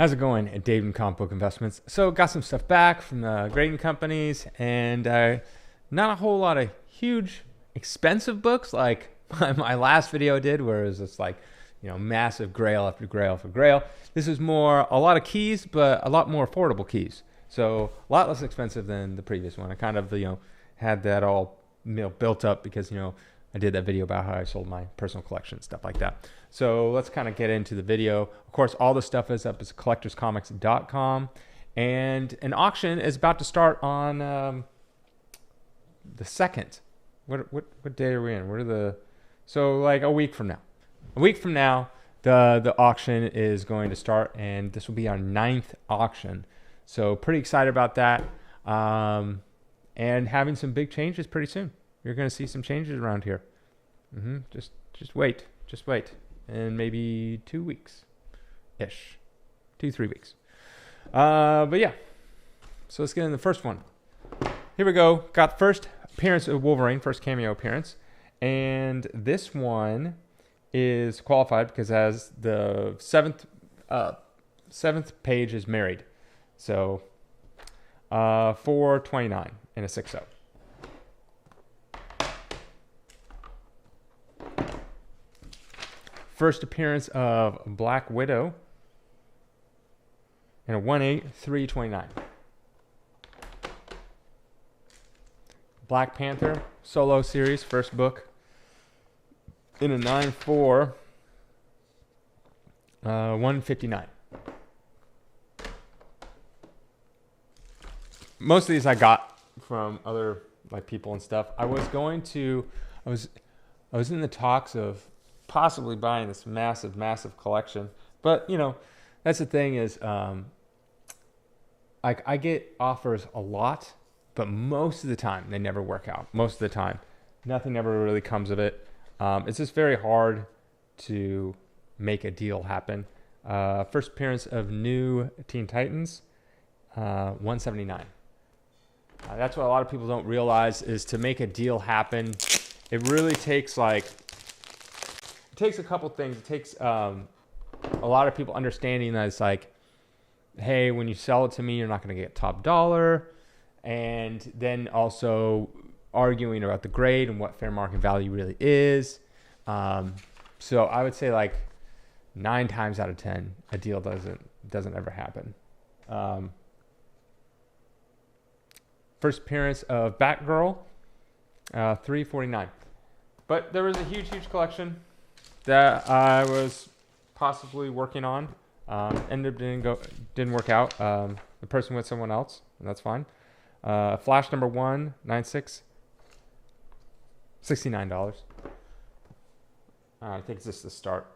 How's it going at Dave and Comic Book Investments? So got some stuff back from the grading companies, and not a whole lot of huge expensive books like my last video did, where it was just like, massive grail after grail after grail. This is more a lot of keys, but a lot more affordable keys. So a lot less expensive than the previous one. I kind of had that all built up because I did that video about how I sold my personal collection, stuff like that. So let's kind of get into the video. Of course, all the stuff is up at collectorscomics.com. And an auction is about to start on the 2nd. What day are we in? So like a week from now. A week from now, the auction is going to start, and this will be our 9th auction. So pretty excited about that. And having some big changes pretty soon. You're going to see some changes around here. Just wait. And maybe 2 weeks-ish. 2-3 weeks. But yeah. So let's get in the first one. Here we go. Got first appearance of Wolverine, first cameo appearance. And this one is qualified because it has the seventh page is married. So $4.29 and a 6.0. First appearance of Black Widow and a 1.8, $3.29. Black Panther solo series, first book, in a 9.4, $1.59. Most of these I got from other people and stuff. I was in the talks of possibly buying this massive collection, but that's the thing is, I get offers a lot, but most of the time they never work out. Most of the time, nothing ever really comes of it. It's just very hard to make a deal happen. First appearance of new Teen Titans, $179. That's what a lot of people don't realize is to make a deal happen, it really takes it takes a couple things. It takes a lot of people understanding that it's like, hey, when you sell it to me, you're not going to get top dollar. And then also arguing about the grade and what fair market value really is. So I would say 9 times out of 10, a deal doesn't ever happen. First appearance of Batgirl, $3.49. But there was a huge collection that I was possibly working on. Ended up didn't work out. The person went someone else, and that's fine. Flash number 1, 9.6, $69. I think it's just the start.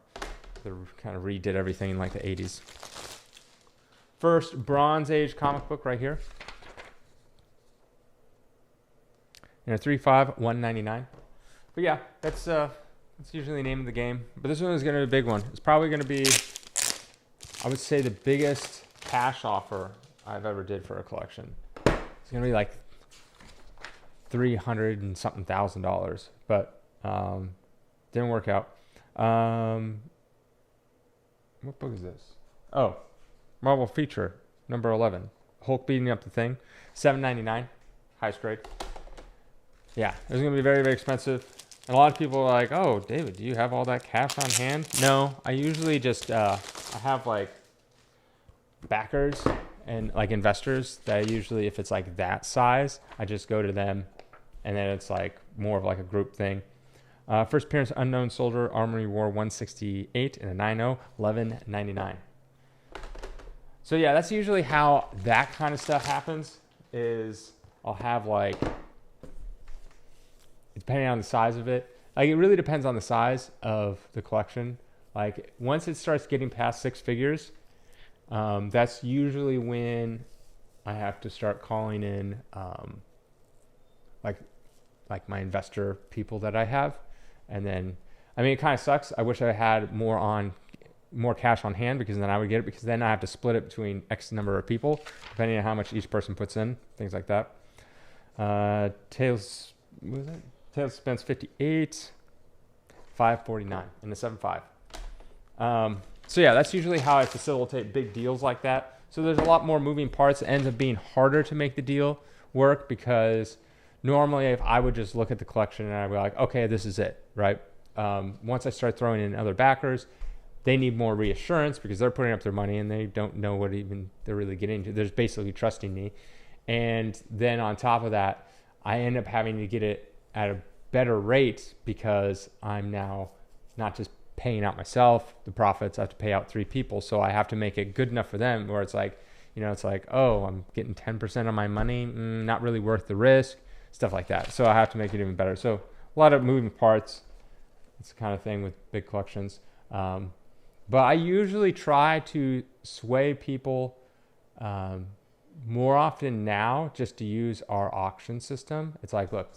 They kind of redid everything in the 80s. First Bronze Age comic book right here. In a 3.5, $199. But yeah, that's usually the name of the game. But this one is going to be a big one. It's probably going to be, I would say, the biggest cash offer I've ever did for a collection. It's going to be $300 and something thousand, but didn't work out. What book is this? Oh, Marvel Feature number 11. Hulk beating up the Thing, $7.99, highest grade. Yeah, it was going to be very, very expensive. And a lot of people are like, oh, David, do you have all that cash on hand? No, I usually just, I have backers and investors that usually, if it's that size, I just go to them, and then it's more of a group thing. First appearance, Unknown Soldier, Armory War 168 and a 9.0, $11.99. So yeah, that's usually how that kind of stuff happens, is I'll have depending on the size of it, it really depends on the size of the collection. Once it starts getting past 6 figures, that's usually when I have to start calling in my investor people that I have. And then, it kind of sucks. I wish I had more cash on hand, because then I would get it, because then I have to split it between X number of people, depending on how much each person puts in, things like that. Tales of Suspense 58, $5.49 in the 7.5. So yeah, that's usually how I facilitate big deals like that. So there's a lot more moving parts. It ends up being harder to make the deal work because normally if I would just look at the collection and I'd be like, okay, this is it, right? Once I start throwing in other backers, they need more reassurance because they're putting up their money and they don't know what even they're really getting into. They're basically trusting me. And then on top of that, I end up having to get it at a better rate because I'm now not just paying out myself the profits. I have to pay out 3 people. So I have to make it good enough for them where it's like, it's like, oh, I'm getting 10% of my money. Not really worth the risk, stuff like that. So I have to make it even better. So a lot of moving parts. It's the kind of thing with big collections. But I usually try to sway people more often now just to use our auction system. It's like, look,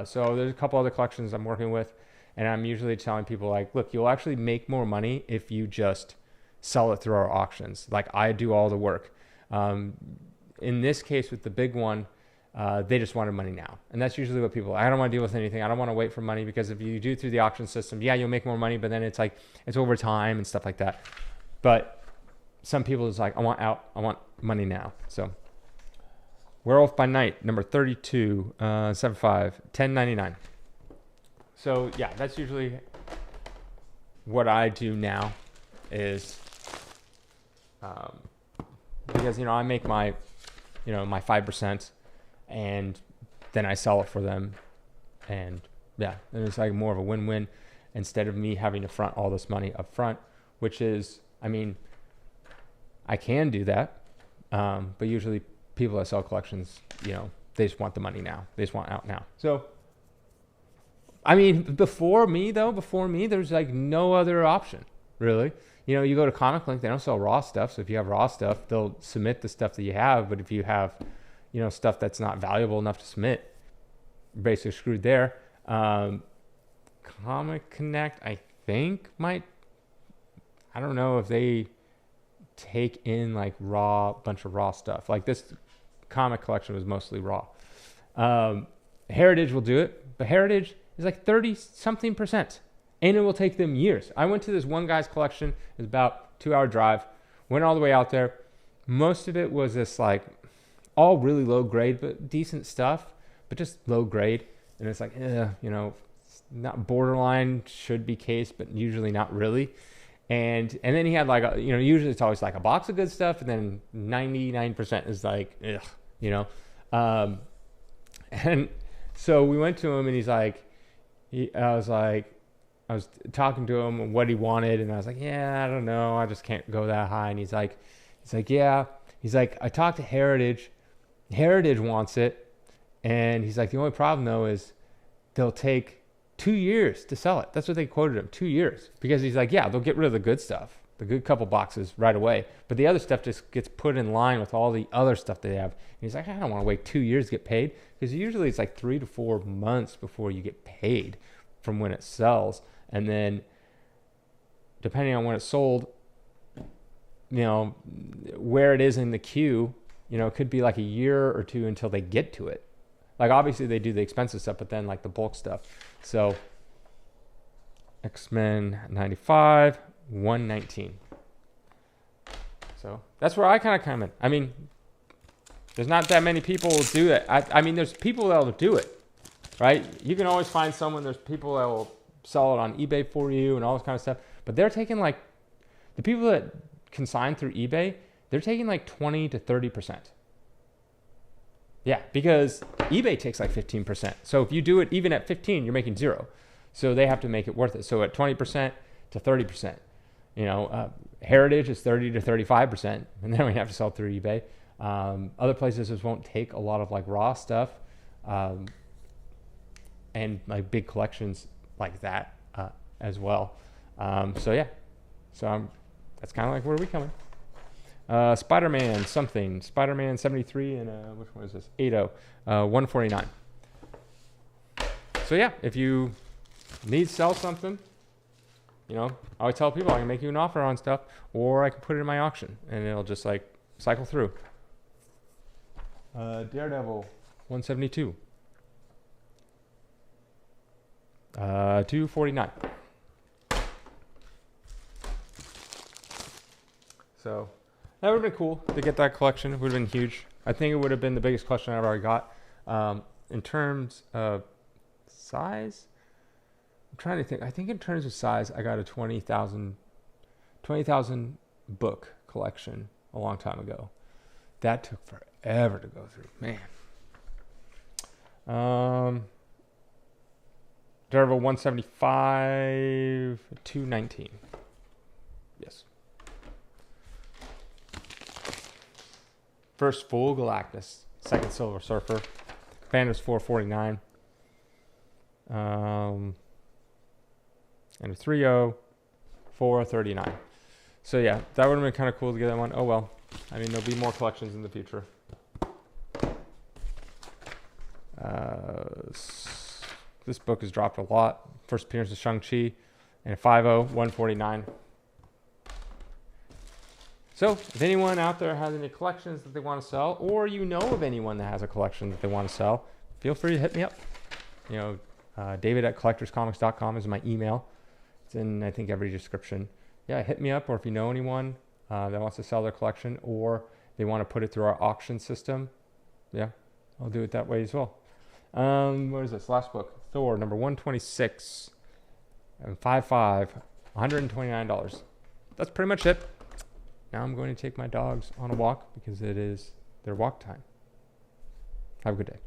so there's a couple other collections I'm working with, and I'm usually telling people like, look, you'll actually make more money if you just sell it through our auctions. Like I do all the work. In this case with the big one, they just wanted money now. And that's usually what people, I don't want to deal with anything. I don't want to wait for money because if you do it through the auction system, yeah, you'll make more money, but then it's like, it's over time and stuff like that. But some people is like, I want out, I want money now. So Werewolf by Night, number 32, 75, 10.99. So yeah, that's usually what I do now is, because, I make my, my 5%, and then I sell it for them. And yeah, and it's like more of a win-win instead of me having to front all this money up front, which is, I can do that. But usually people that sell collections, they just want the money now. They just want out now. So, before me, there's like no other option, really. You go to Comic Link, they don't sell raw stuff. So if you have raw stuff, they'll submit the stuff that you have. But if you have, stuff that's not valuable enough to submit, you're basically screwed there. Comic Connect, I think I don't know if they take in like bunch of raw stuff. Like this comic collection was mostly raw. Heritage will do it, but Heritage is like 30 something %. And it will take them years. I went to this one guy's collection. It was about 2-hour drive. Went all the way out there. Most of it was this like all really low grade, but decent stuff, but just low grade. And it's like, not borderline should be case, but usually not really. And then he had like, usually it's always like a box of good stuff. And then 99% is like, and so we went to him and he's like, I was talking to him and what he wanted, and I was like, yeah, I don't know, I just can't go that high. And he's like, yeah. He's like, I talked to Heritage. Heritage wants it. And he's like, the only problem though is they'll take 2 years to sell it. That's what they quoted him, 2 years. Because he's like, yeah, they'll get rid of the good stuff, the good couple boxes right away. But the other stuff just gets put in line with all the other stuff they have. And he's like, I don't want to wait 2 years to get paid. Because usually it's like 3 to 4 months before you get paid from when it sells. And then depending on when it's sold, where it is in the queue, it could be like a year or two until they get to it. Like obviously they do the expensive stuff, but then like the bulk stuff. So X-Men 95, 119. So that's where I kind of come in. There's not that many people who do it. There's people that will do it, right? You can always find someone. There's people that will sell it on eBay for you and all this kind of stuff. But they're taking like, the people that consign through eBay, they're taking like 20 to 30%. Yeah, because eBay takes like 15%. So if you do it even at 15, you're making zero. So they have to make it worth it. So at 20% to 30%, Heritage is 30 to 35%. And then we have to sell through eBay. Other places just won't take a lot of like raw stuff. And like big collections like that as well. So yeah, that's kind of like where we coming. Spider-Man 73 and which one is this? 80, 149. So yeah, if you need to sell something, I always tell people I can make you an offer on stuff, or I can put it in my auction and it'll just like cycle through. Daredevil 172. 249. So that would have been cool to get that collection. It would have been huge. I think it would have been the biggest collection I ever got. In terms of size, I'm trying to think. I think in terms of size, I got a 20,000 book collection a long time ago. That took forever to go through, man. Daredevil 175, 219. Yes. First full Galactus, second Silver Surfer. Phantom's 449. And a 3.0, 439. So yeah, that would have been kind of cool to get that one. Oh well. I mean, there'll be more collections in the future. This book has dropped a lot. First appearance of Shang-Chi and a 5.0, 149. So if anyone out there has any collections that they want to sell, or you know of anyone that has a collection that they want to sell, feel free to hit me up. David@collectorscomics.com is my email. It's in, I think, every description. Yeah, hit me up, or if you know anyone that wants to sell their collection, or they want to put it through our auction system, yeah, I'll do it that way as well. What is this? Last book, Thor, number 126, and 5.5, $129. That's pretty much it. Now I'm going to take my dogs on a walk because it is their walk time. Have a good day.